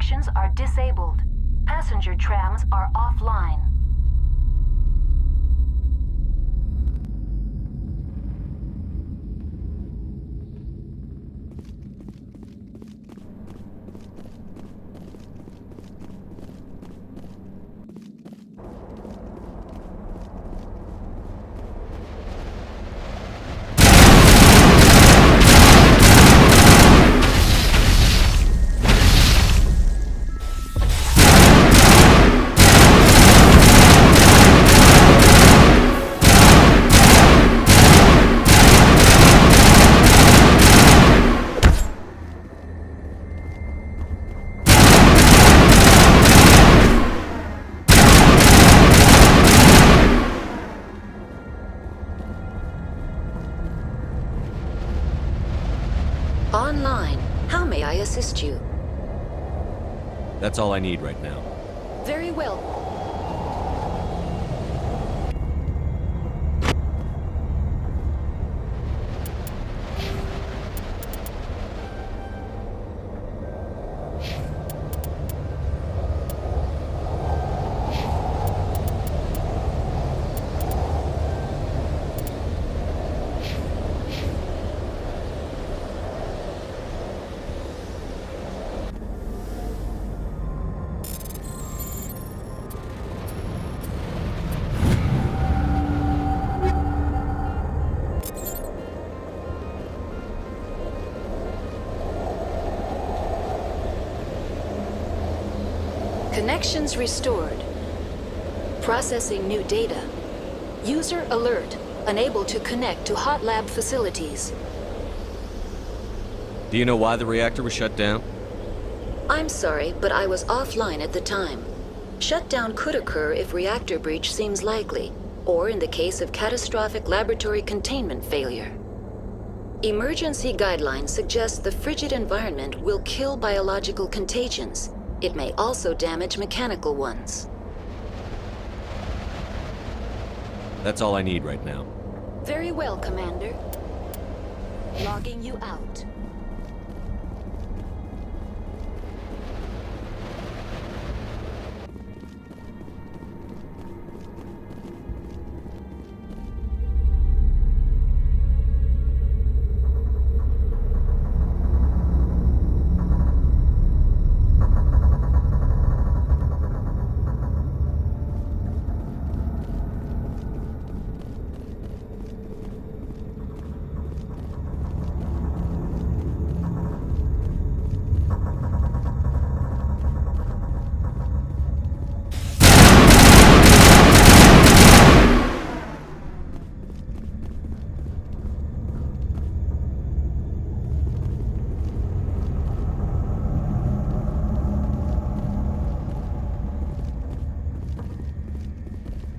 connections are disabled. Passenger trams are offline. Online. How may I assist you? That's all I need right now. Very well. Connections restored. Processing new data. User alert. Unable to connect to hot lab facilities. Do you know why the reactor was shut down? I'm sorry, but I was offline at the time. Shutdown could occur if reactor breach seems likely, or in the case of catastrophic laboratory containment failure. Emergency guidelines suggest the frigid environment will kill biological contagions. It may also damage mechanical ones. That's all I need right now. Very well, Commander. Logging you out.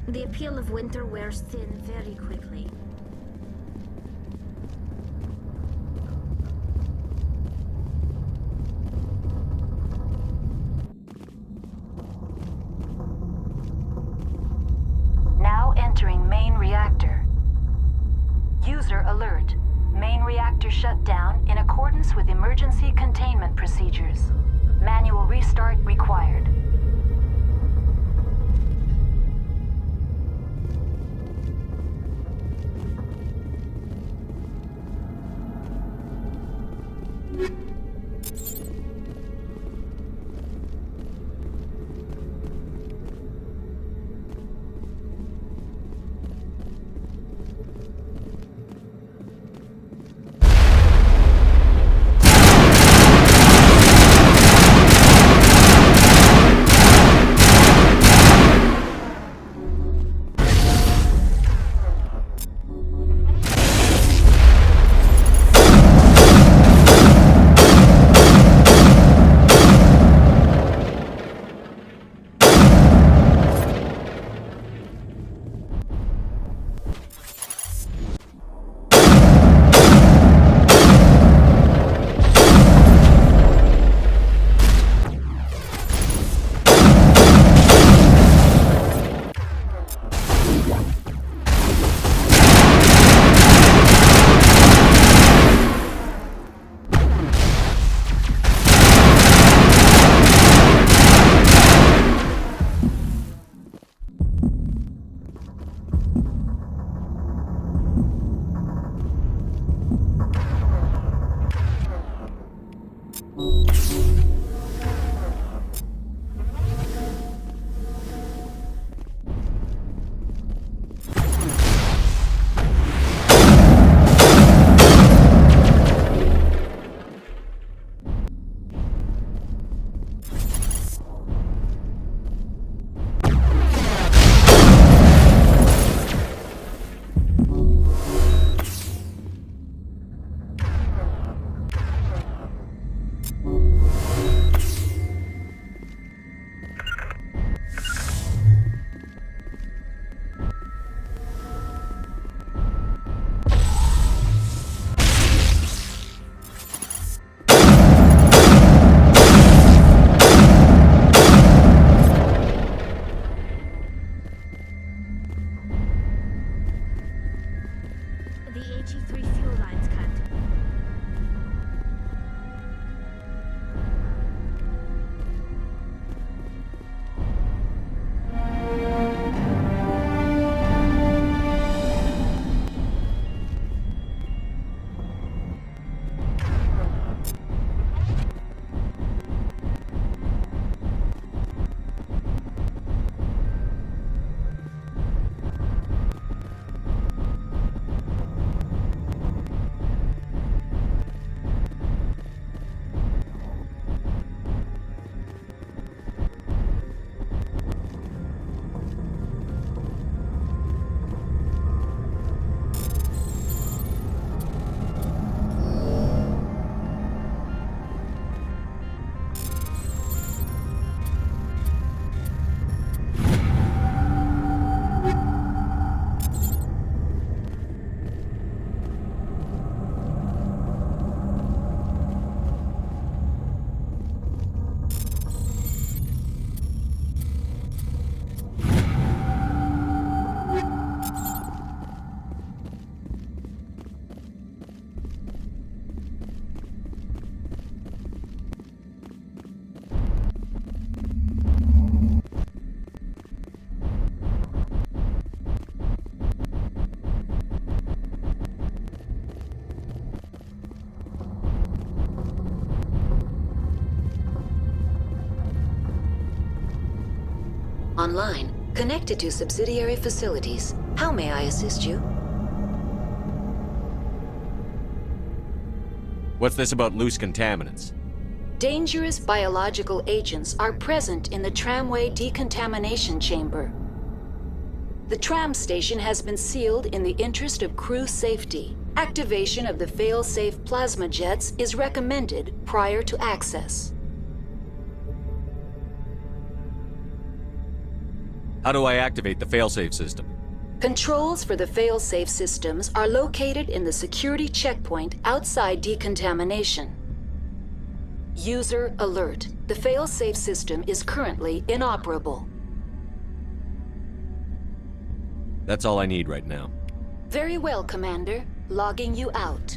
The appeal of winter wears thin very quickly. Now entering main reactor. User alert. Main reactor shut down in accordance with emergency containment procedures. Manual restart required. Online, connected to subsidiary facilities. How may I assist you? What's this about loose contaminants? Dangerous biological agents are present in the tramway decontamination chamber. The tram station has been sealed in the interest of crew safety. Activation of the fail-safe plasma jets is recommended prior to access. How do I activate the failsafe system? Controls for the fail-safe systems are located in the security checkpoint outside decontamination. User alert. The fail-safe system is currently inoperable. That's all I need right now. Very well, Commander. Logging you out.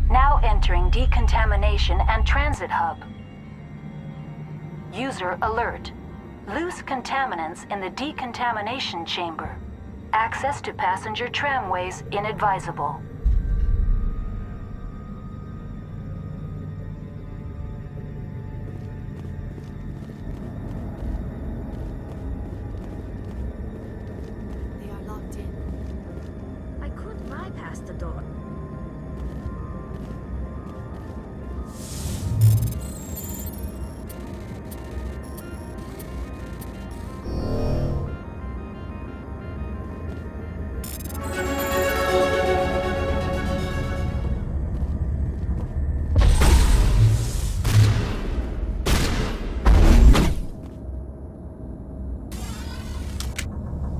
Now entering decontamination and transit hub. User alert. Loose contaminants in the decontamination chamber. Access to passenger tramways inadvisable. They are locked in. I could bypass the door.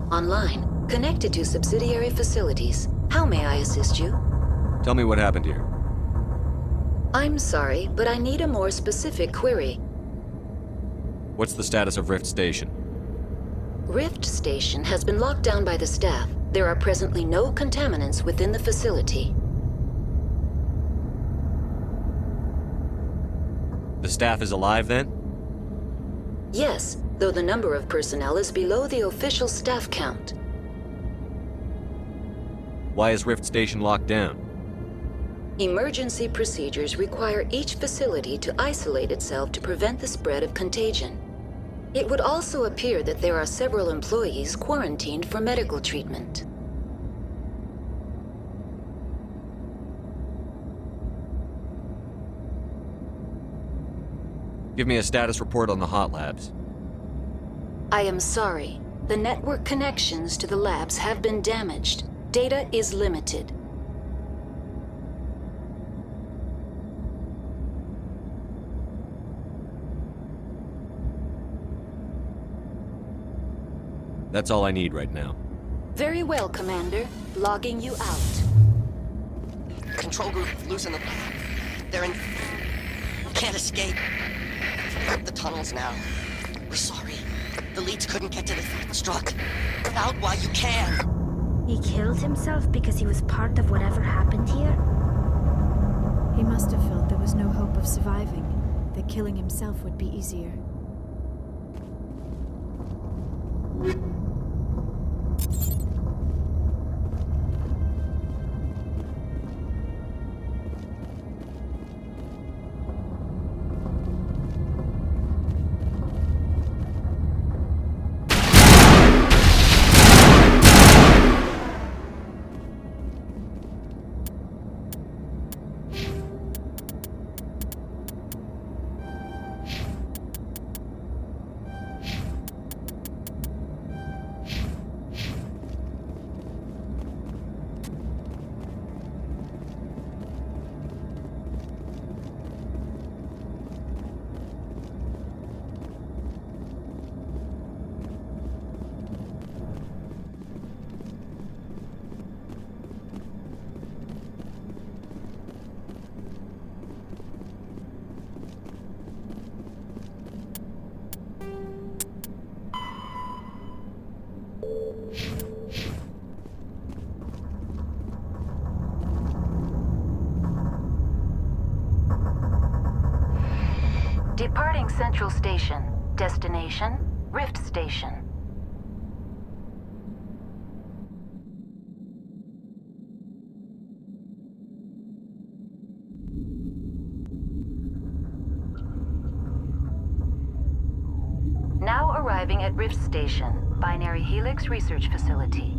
Online, connected to subsidiary facilities. How may I assist you? Tell me what happened here. I'm sorry, but I need a more specific query. What's the status of Rift Station? Rift Station has been locked down by the staff. There are presently no contaminants within the facility. The staff is alive then? Yes, though the number of personnel is below the official staff count. Why is Rift Station locked down? Emergency procedures require each facility to isolate itself to prevent the spread of contagion. It would also appear that there are several employees quarantined for medical treatment. Give me a status report on the hot labs. I am sorry. The network connections to the labs have been damaged. Data is limited. That's all I need right now. Very well, Commander. Logging you out. Control group, loosen them. They're in... Can't escape. Up the tunnels now. We're sorry. The leads couldn't get to the struck. Get out while you can. He killed himself because he was part of whatever happened here? He must have felt there was no hope of surviving, that killing himself would be easier. Departing Central Station. Destination, Rift Station. Now arriving at Rift Station, Binary Helix Research Facility.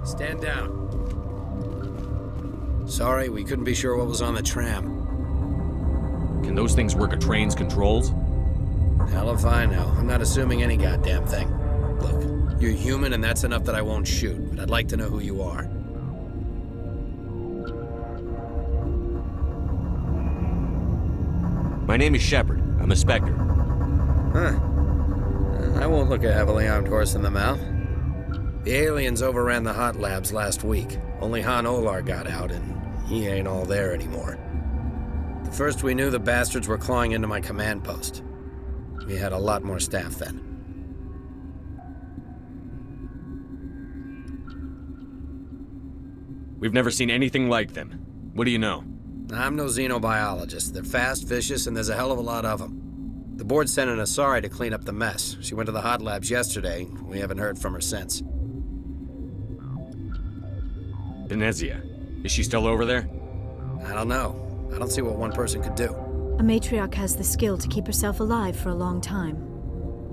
Stand down. Sorry, we couldn't be sure what was on the tram. Can those things work a train's controls? Hell if I know. I'm not assuming any goddamn thing. Look, you're human and that's enough that I won't shoot, but I'd like to know who you are. My name is Shepard. I'm a Spectre. Huh. I won't look a heavily armed horse in the mouth. The aliens overran the hot labs last week. Only Han Olar got out, and he ain't all there anymore. The first we knew, the bastards were clawing into my command post. We had a lot more staff then. We've never seen anything like them. What do you know? I'm no xenobiologist. They're fast, vicious, and there's a hell of a lot of them. The board sent an Asari to clean up the mess. She went to the hot labs yesterday. We haven't heard from her since. Benecia. Is she still over there? I don't know. I don't see what one person could do. A matriarch has the skill to keep herself alive for a long time.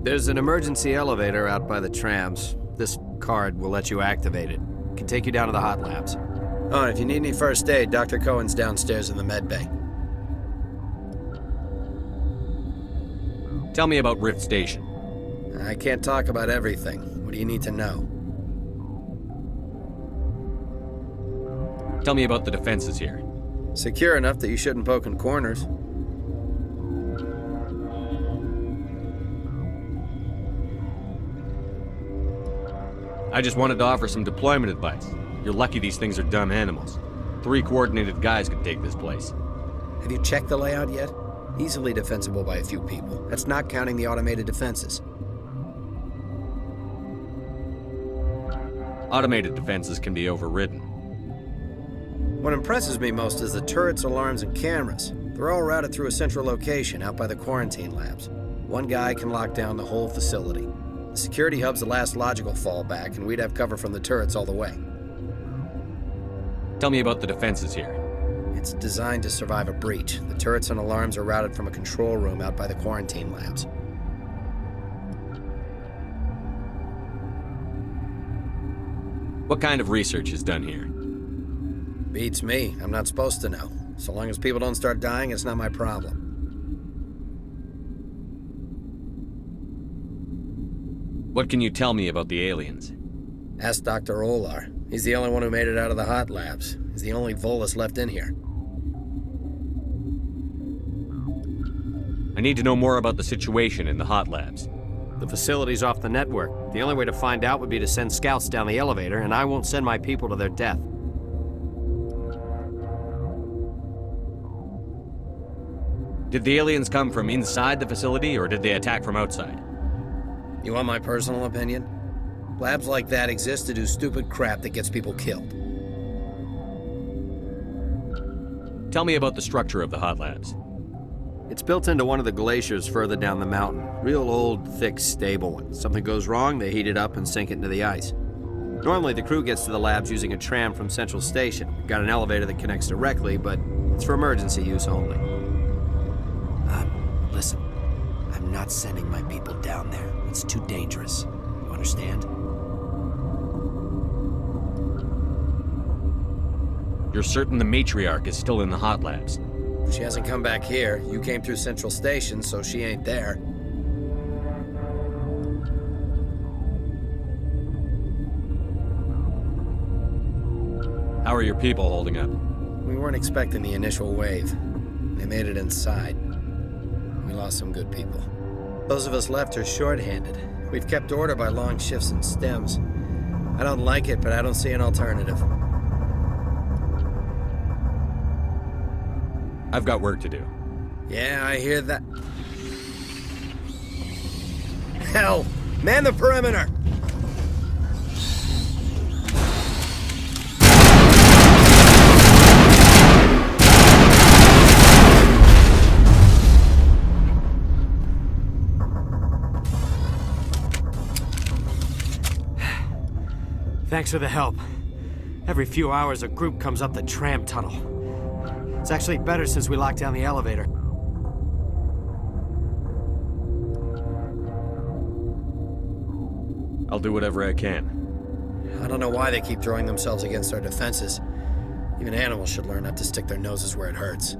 There's an emergency elevator out by the trams. This card will let you activate it. Can take you down to the hot labs. Oh, and if you need any first aid, Dr. Cohen's downstairs in the med bay. Tell me about Rift Station. I can't talk about everything. What do you need to know? Tell me about the defenses here. Secure enough that you shouldn't poke in corners. I just wanted to offer some deployment advice. You're lucky these things are dumb animals. 3 coordinated guys could take this place. Have you checked the layout yet? Easily defensible by a few people. That's not counting the automated defenses. Automated defenses can be overridden. What impresses me most is the turrets, alarms, and cameras. They're all routed through a central location out by the quarantine labs. One guy can lock down the whole facility. The security hub's the last logical fallback, and we'd have cover from the turrets all the way. Tell me about the defenses here. It's designed to survive a breach. The turrets and alarms are routed from a control room out by the quarantine labs. What kind of research is done here? Beats me. I'm not supposed to know. So long as people don't start dying, it's not my problem. What can you tell me about the aliens? Ask Dr. Hola. He's the only one who made it out of the hot labs. He's the only Volus left in here. I need to know more about the situation in the hot labs. The facility's off the network. The only way to find out would be to send scouts down the elevator, and I won't send my people to their death. Did the aliens come from inside the facility, or did they attack from outside? You want my personal opinion? Labs like that exist to do stupid crap that gets people killed. Tell me about the structure of the hot labs. It's built into one of the glaciers further down the mountain. Real old, thick, stable one. Something goes wrong, they heat it up and sink it into the ice. Normally, the crew gets to the labs using a tram from Central Station. We've got an elevator that connects directly, but it's for emergency use only. Listen, I'm not sending my people down there. It's too dangerous. You understand? You're certain the matriarch is still in the hot labs? She hasn't come back here. You came through Central Station, so she ain't there. How are your people holding up? We weren't expecting the initial wave. They made it inside. We lost some good people. Those of us left are short-handed. We've kept order by long shifts and stems. I don't like it, but I don't see an alternative. I've got work to do. Yeah, I hear that. Hell! Man the perimeter! Thanks for the help. Every few hours, a group comes up the tram tunnel. It's actually better since we locked down the elevator. I'll do whatever I can. I don't know why they keep throwing themselves against our defenses. Even animals should learn not to stick their noses where it hurts.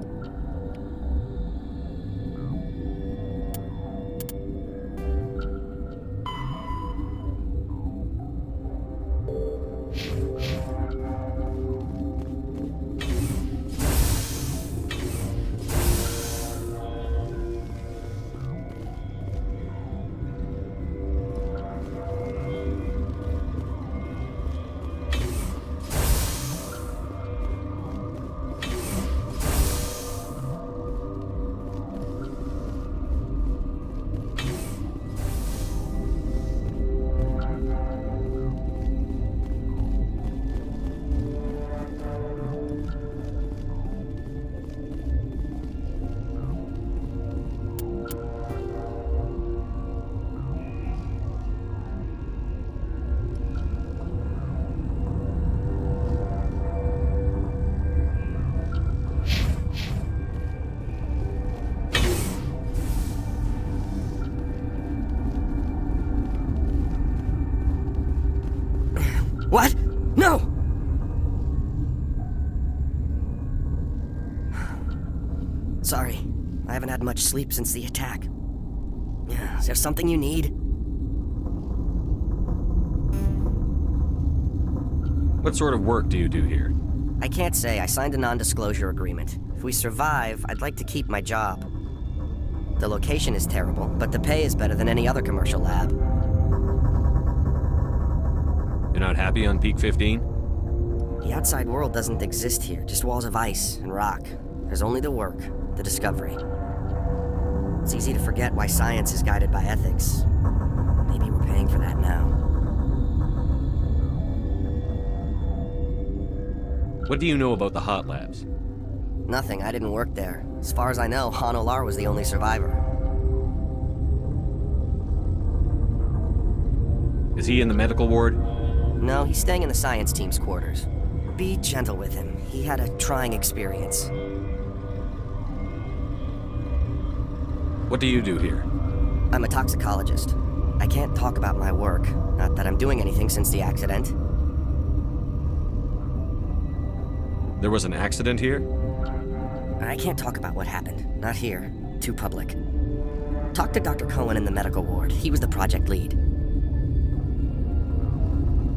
What? No! Sorry, I haven't had much sleep since the attack. Is there something you need? What sort of work do you do here? I can't say. I signed a non-disclosure agreement. If we survive, I'd like to keep my job. The location is terrible, but the pay is better than any other commercial lab. You're not happy on Peak 15? The outside world doesn't exist here, just walls of ice and rock. There's only the work, the discovery. It's easy to forget why science is guided by ethics. Maybe we're paying for that now. What do you know about the hot labs? Nothing, I didn't work there. As far as I know, Hola was the only survivor. Is he in the medical ward? No, he's staying in the science team's quarters. Be gentle with him. He had a trying experience. What do you do here? I'm a toxicologist. I can't talk about my work. Not that I'm doing anything since the accident. There was an accident here? I can't talk about what happened. Not here. Too public. Talk to Dr. Cohen in the medical ward. He was the project lead.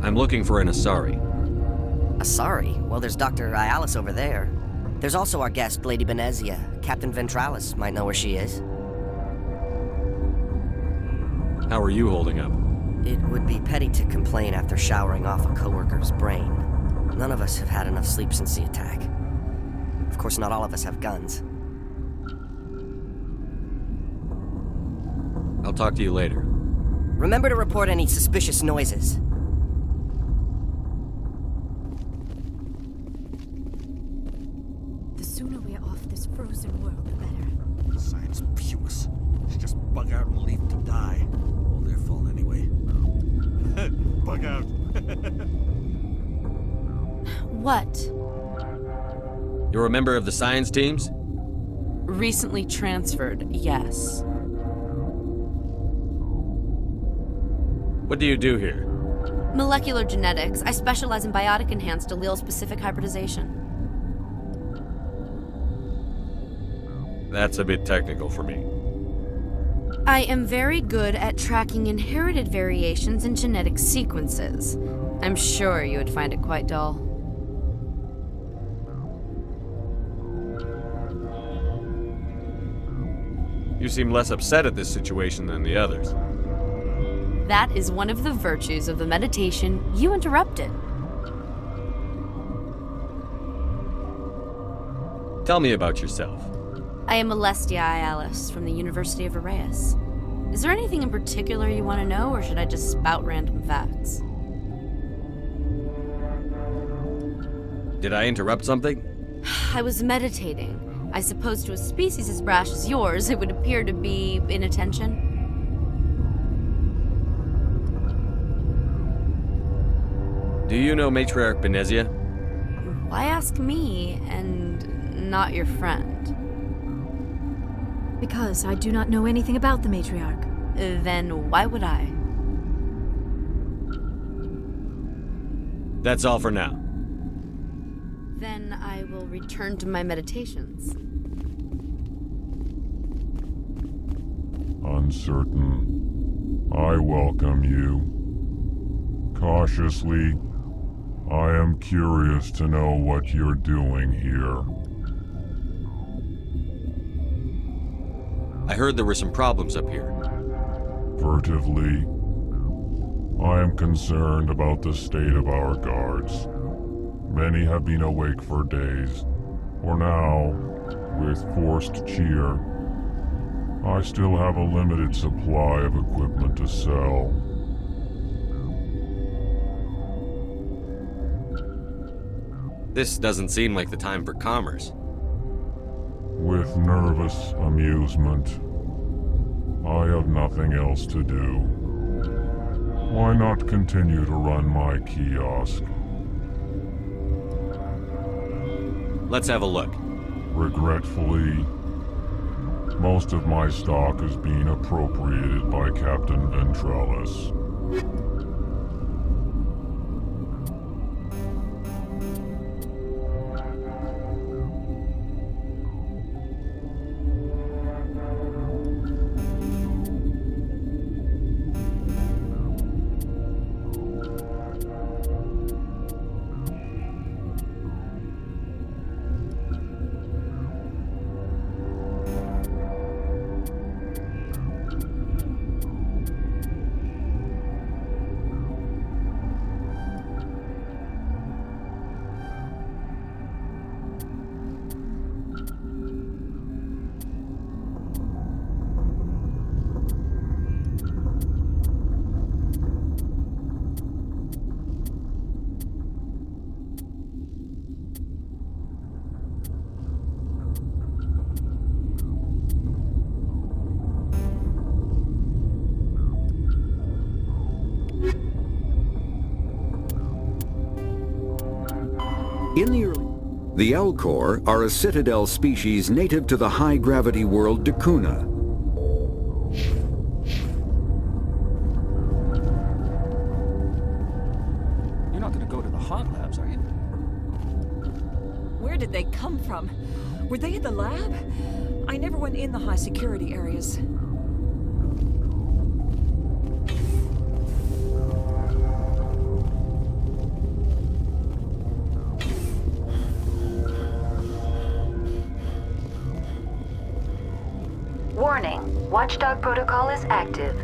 I'm looking for an Asari. Asari? Well, there's Dr. Ayalis over there. There's also our guest, Lady Benecia. Captain Ventralis might know where she is. How are you holding up? It would be petty to complain after showering off a coworker's brain. None of us have had enough sleep since the attack. Of course, not all of us have guns. I'll talk to you later. Remember to report any suspicious noises. The sooner we're off this frozen world, the better. Science puce. Just bug out and leave to die. All their fault anyway. Bug out. What? You're a member of the science teams? Recently transferred, yes. What do you do here? Molecular genetics. I specialize in biotic-enhanced allele-specific hybridization. That's a bit technical for me. I am very good at tracking inherited variations in genetic sequences. I'm sure you would find it quite dull. You seem less upset at this situation than the others. That is one of the virtues of the meditation you interrupted. Tell me about yourself. I am Alestia Ayalis from the University of Arraeus. Is there anything in particular you want to know, or should I just spout random facts? Did I interrupt something? I was meditating. I suppose to a species as brash as yours, it would appear to be inattention. Do you know matriarch Benecia? Why ask me, and not your friend? Because I do not know anything about the matriarch. Then why would I? That's all for now. Then I will return to my meditations. Uncertain. I welcome you. Cautiously, I am curious to know what you're doing here. I heard there were some problems up here. Furtively, I am concerned about the state of our guards. Many have been awake for days. For now, with forced cheer, I still have a limited supply of equipment to sell. This doesn't seem like the time for commerce. With nervous amusement, I have nothing else to do. Why not continue to run my kiosk? Let's have a look. Regretfully, most of my stock is being appropriated by Captain Ventralis. In the early... The Elcor are a citadel species native to the high-gravity world Dakuna. You're not gonna go to the hot labs, are you? Where did they come from? Were they at the lab? I never went in the high-security areas. Warning, Watchdog protocol is active.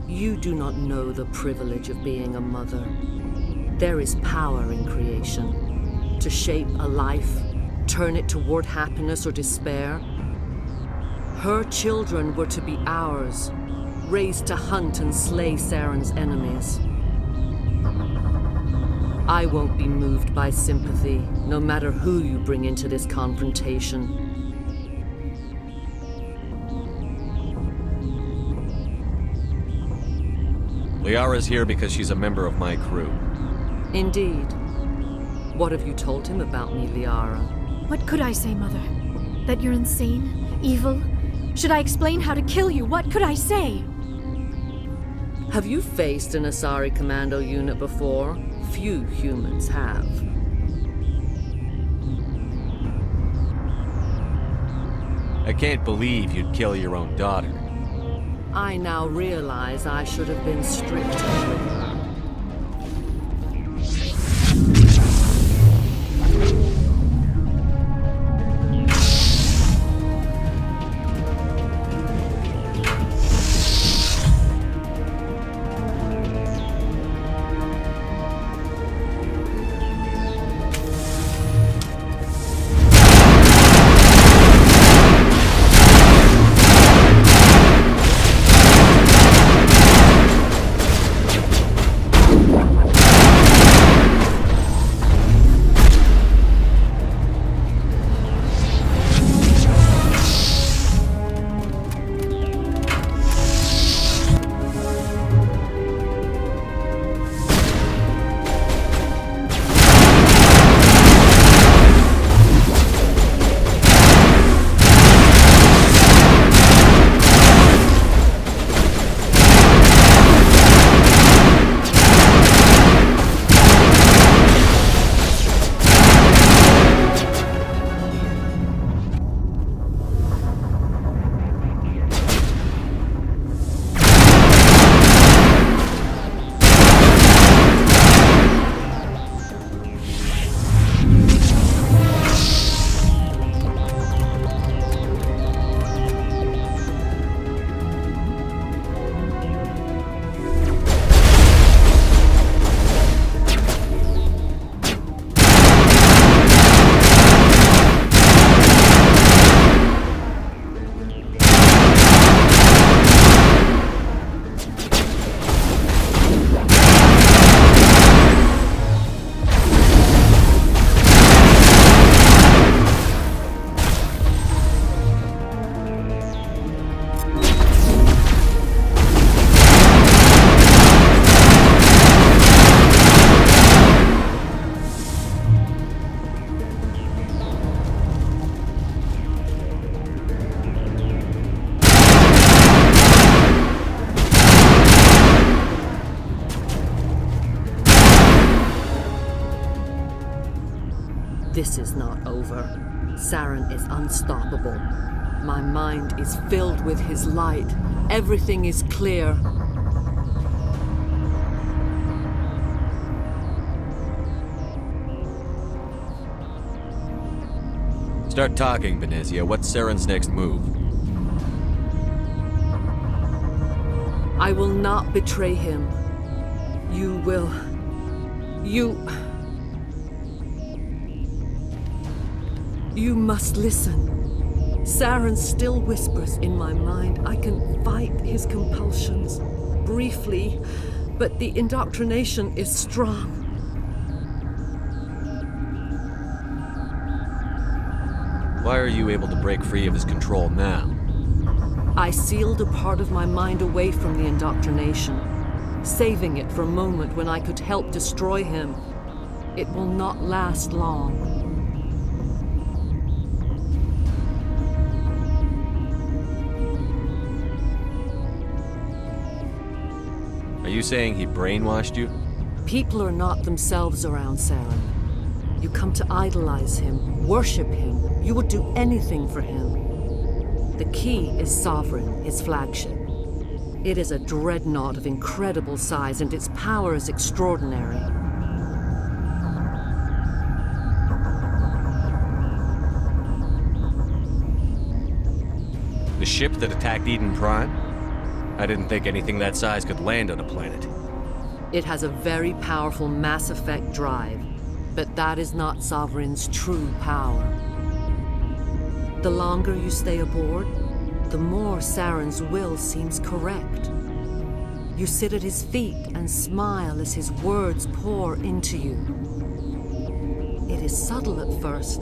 You do not know the privilege of being a mother. There is power in creation. to shape a life, turn it toward happiness or despair. Her children were to be ours, raised to hunt and slay Saren's enemies. I won't be moved by sympathy, no matter who you bring into this confrontation. Liara's here because she's a member of my crew. Indeed. What have you told him about me, Liara? What could I say, Mother? That you're insane? Evil? Should I explain how to kill you? What could I say? Have you faced an Asari commando unit before? Few humans have. I can't believe you'd kill your own daughter. I now realize I should have been stricter with her. This is not over. Saren is unstoppable. My mind is filled with his light. Everything is clear. Start talking, Benecia. What's Saren's next move? I will not betray him. You will... You must listen. Saren still whispers in my mind. I can fight his compulsions. Briefly, but the indoctrination is strong. Why are you able to break free of his control now? I sealed a part of my mind away from the indoctrination, saving it for a moment when I could help destroy him. It will not last long. Are you saying he brainwashed you? People are not themselves around Saren. You come to idolize him, worship him. You would do anything for him. The key is Sovereign, his flagship. It is a dreadnought of incredible size, and its power is extraordinary. The ship that attacked Eden Prime? I didn't think anything that size could land on a planet. It has a very powerful Mass Effect drive. But that is not Sovereign's true power. The longer you stay aboard, the more Saren's will seems correct. You sit at his feet and smile as his words pour into you. It is subtle at first.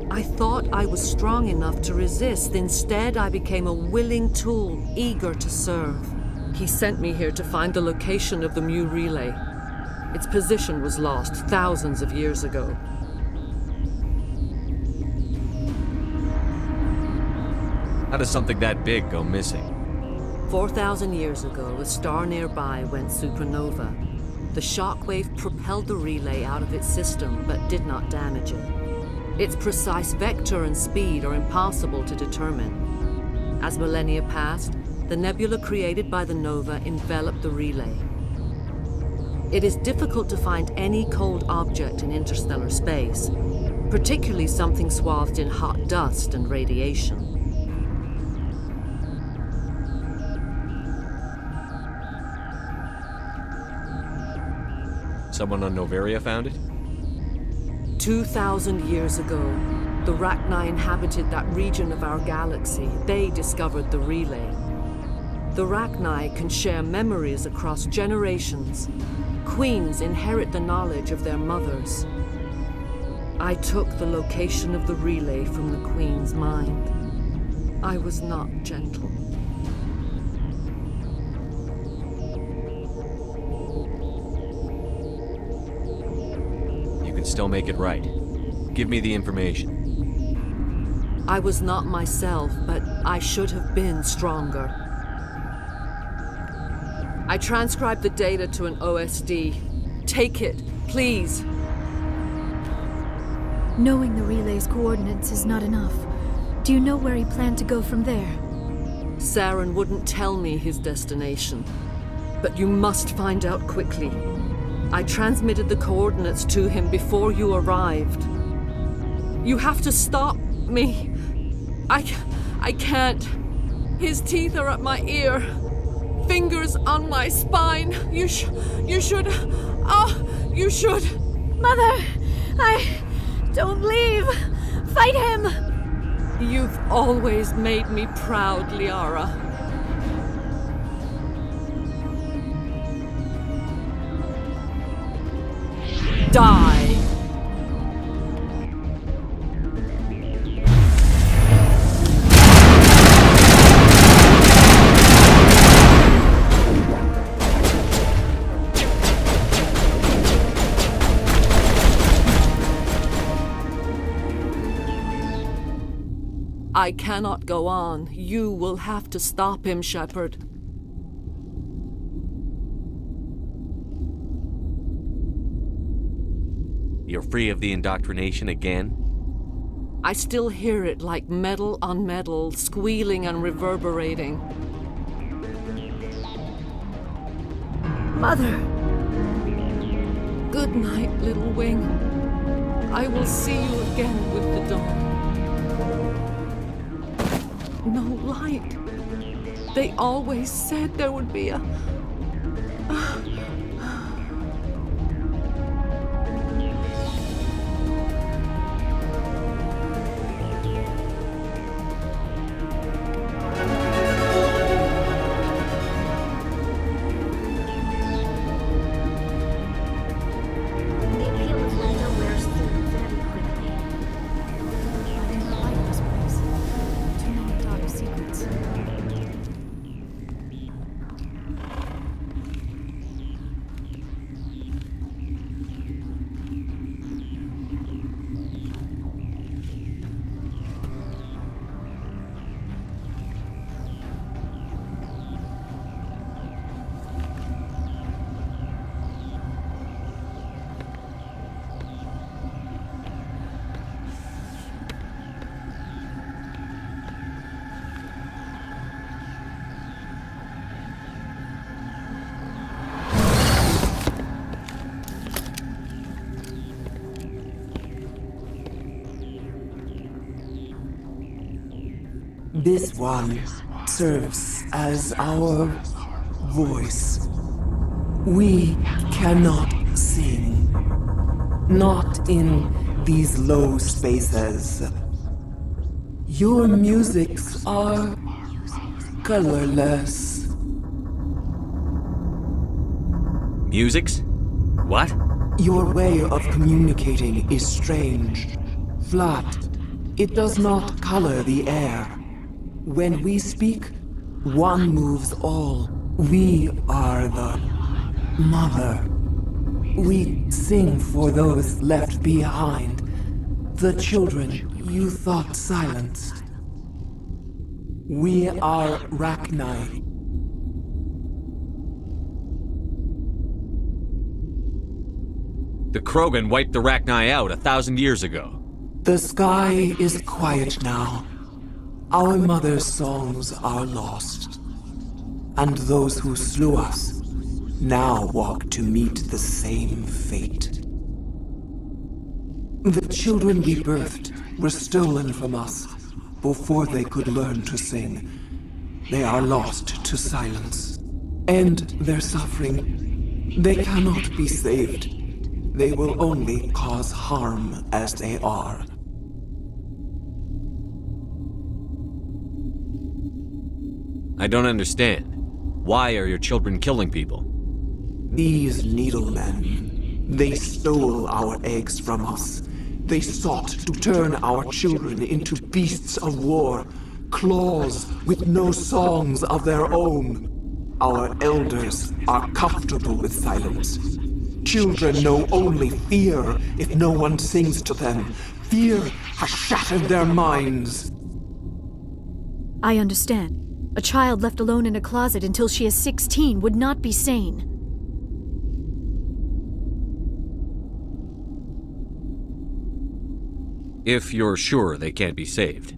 I thought I was strong enough to resist. Instead, I became a willing tool, eager to serve. He sent me here to find the location of the Mu relay. Its position was lost thousands of years ago. How does something that big go missing? 4,000 years ago, a star nearby went supernova. The shockwave propelled the relay out of its system, but did not damage it. Its precise vector and speed are impossible to determine. As millennia passed, the nebula created by the nova enveloped the relay. It is difficult to find any cold object in interstellar space, particularly something swathed in hot dust and radiation. Someone on Noveria found it? 2,000 years ago, the Rachni inhabited that region of our galaxy. They discovered the relay. The Rachni can share memories across generations. Queens inherit the knowledge of their mothers. I took the location of the relay from the Queen's mind. I was not gentle. You can still make it right. Give me the information. I was not myself, but I should have been stronger. I transcribed the data to an OSD. Take it, please. Knowing the relay's coordinates is not enough. Do you know where he planned to go from there? Saren wouldn't tell me his destination. But you must find out quickly. I transmitted the coordinates to him before you arrived. You have to stop me. I can't. His teeth are at my ear. Fingers on my spine. You should. You should. Mother! Don't leave! Fight him! You've always made me proud, Liara. Die! I cannot go on. You will have to stop him, Shepard. You're free of the indoctrination again? I still hear it like metal on metal, squealing and reverberating. Mother! Good night, little wing. I will see you again with the dawn. No light. They always said there would be a... This one serves as our voice. We cannot sing. Not in these low spaces. Your musics are colorless. Musics? What? Your way of communicating is strange. Flat. It does not color the air. When we speak, one moves all. We are the mother. We sing for those left behind. The children you thought silenced. We are Rachni. The Krogan wiped the Rachni out 1,000 years ago. The sky is quiet now. Our mother's songs are lost. And those who slew us now walk to meet the same fate. The children we birthed were stolen from us before they could learn to sing. They are lost to silence. And their suffering, they cannot be saved. They will only cause harm as they are. I don't understand. Why are your children killing people? These needlemen, they stole our eggs from us. They sought to turn our children into beasts of war, claws with no songs of their own. Our elders are comfortable with silence. Children know only fear if no one sings to them. Fear has shattered their minds. I understand. A child left alone in a closet until she is 16 would not be sane. If you're sure they can't be saved.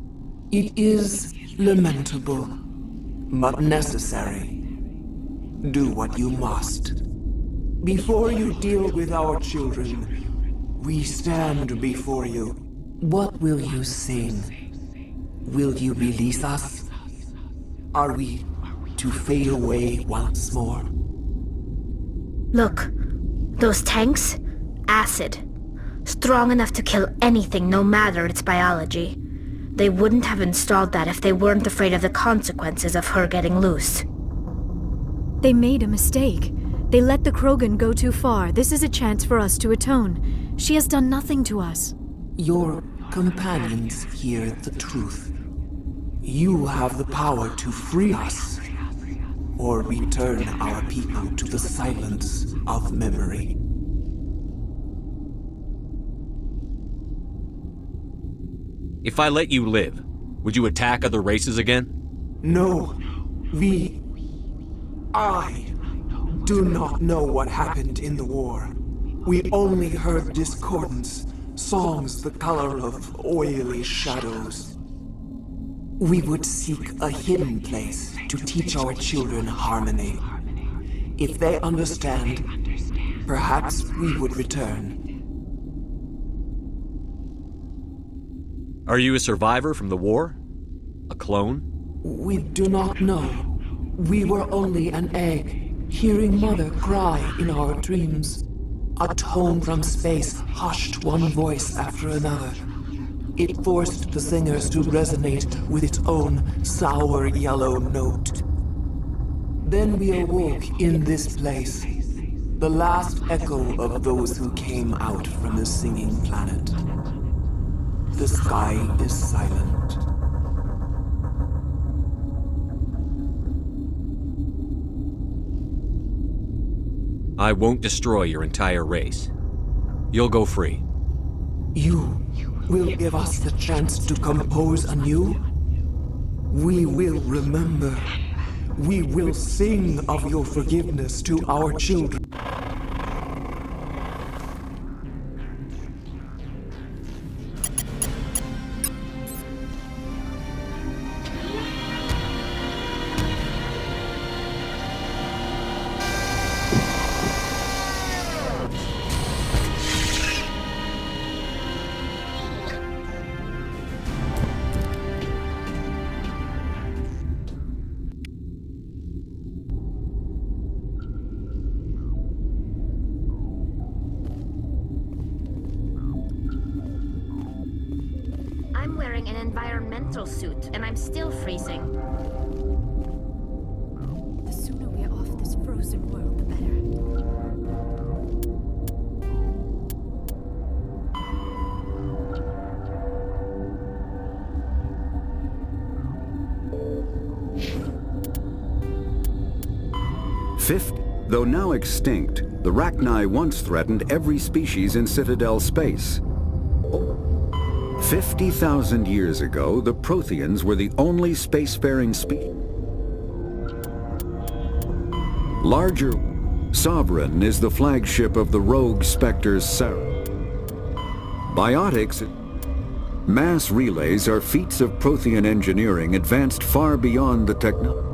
It is lamentable, but necessary. Do what you must. Before you deal with our children, we stand before you. What will you sing? Will you release us? Are we to fade away once more? Look, those tanks? Acid. Strong enough to kill anything, no matter its biology. They wouldn't have installed that if they weren't afraid of the consequences of her getting loose. They made a mistake. They let the Krogan go too far. This is a chance for us to atone. She has done nothing to us. Your companions hear the truth. You have the power to free us, or return our people to the silence of memory. If I let you live, would you attack other races again? No. I do not know what happened in the war. We only heard discordance, songs the color of oily shadows. We would seek a hidden place to teach our children harmony. If they understand, perhaps we would return. Are you a survivor from the war? A clone? We do not know. We were only an egg, hearing Mother cry in our dreams. A tone from space hushed one voice after another. It forced the singers to resonate with its own sour yellow note. Then we awoke in this place, the last echo of those who came out from the singing planet. The sky is silent. I won't destroy your entire race. You'll go free. You will give us the chance to compose anew? We will remember. We will sing of your forgiveness to our children. wearing an environmental suit, and I'm still freezing. The sooner we're off this frozen world, the better. Fifth, though now extinct, the Rachni once threatened every species in Citadel space. 50,000 years ago, the Protheans were the only spacefaring species. Larger, Sovereign is the flagship of the rogue Spectres Biotics, mass relays are feats of Prothean engineering advanced far beyond the technology.